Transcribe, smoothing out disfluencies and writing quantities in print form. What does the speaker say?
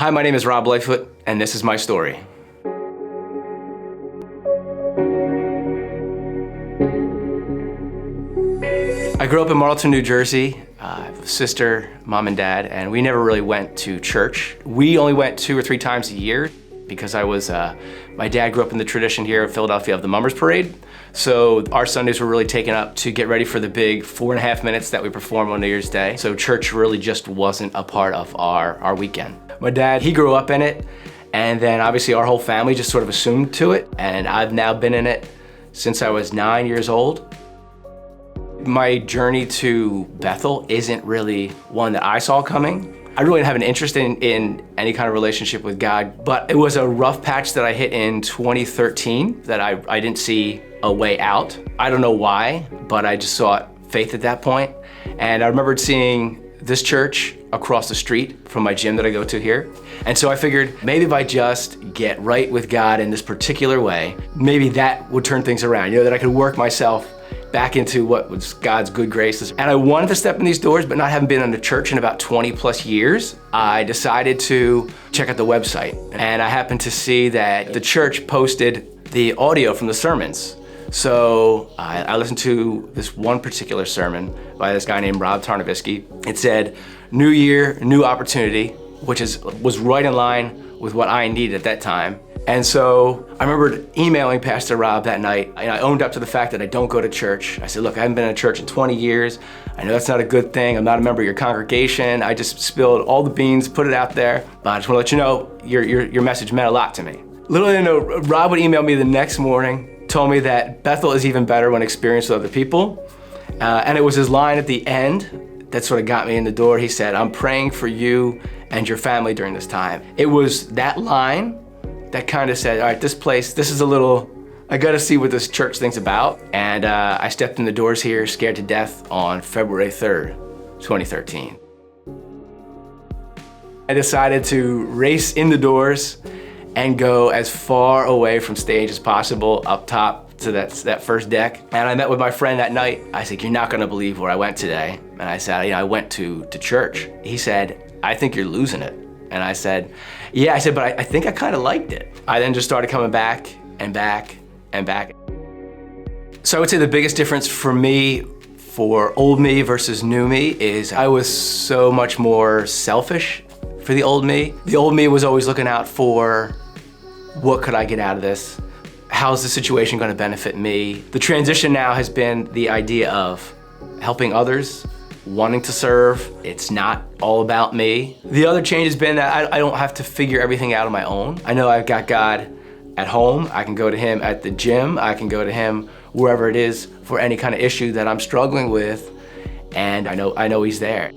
Hi, my name is Rob Lightfoot, and this is my story. I grew up in Marlton, New Jersey. I have a sister, mom and dad, and we never really went to church. We only went 2 or 3 times a year because my dad grew up in the tradition here in Philadelphia of the Mummers Parade. So our Sundays were really taken up to get ready for the big 4.5 minutes that we perform on New Year's Day. So church really just wasn't a part of our weekend. My dad, he grew up in it, and then obviously our whole family just sort of assumed to it, and I've now been in it since I was 9 years old. My journey to Bethel isn't really one that I saw coming. I really didn't have an interest in any kind of relationship with God, but it was a rough patch that I hit in 2013 that I didn't see a way out. I don't know why, but I just sought faith at that point. And I remembered seeing this church across the street from my gym that I go to here. And so I figured maybe if I just get right with God in this particular way, maybe that would turn things around, that I could work myself back into what was God's good graces. And I wanted to step in these doors, but not having been in a church in about 20 plus years, I decided to check out the website. And I happened to see that the church posted the audio from the sermons. So I listened to this one particular sermon by this guy named Rob Tarnovisky. It said, "New year, new opportunity," which was right in line with what I needed at that time. And so I remember emailing Pastor Rob that night, and I owned up to the fact that I don't go to church. I said, look, I haven't been in a church in 20 years. I know that's not a good thing. I'm not a member of your congregation. I just spilled all the beans, put it out there. But I just want to let you know, your message meant a lot to me. Little did I know, Rob would email me the next morning, told me that Bethel is even better when experienced with other people. And it was his line at the end that sort of got me in the door. He said, "I'm praying for you and your family during this time." It was that line that kind of said, all right, this is a little, I gotta see what this church thing's about. And I stepped in the doors here, scared to death, on February 3rd, 2013. I decided to race in the doors and go as far away from stage as possible, up top to that first deck. And I met with my friend that night. I said, "You're not gonna believe where I went today." And I said, I went to church. He said, "I think you're losing it." And I said, "Yeah," I said, "but I think I kind of liked it." I then just started coming back and back and back. So I would say the biggest difference for me, for old me versus new me, is I was so much more selfish for the old me. The old me was always looking out for, what could I get out of this? How's the situation gonna benefit me? The transition now has been the idea of helping others, wanting to serve. It's not all about me. The other change has been that I don't have to figure everything out on my own. I know I've got God at home. I can go to him at the gym. I can go to him wherever it is for any kind of issue that I'm struggling with, and I know he's there.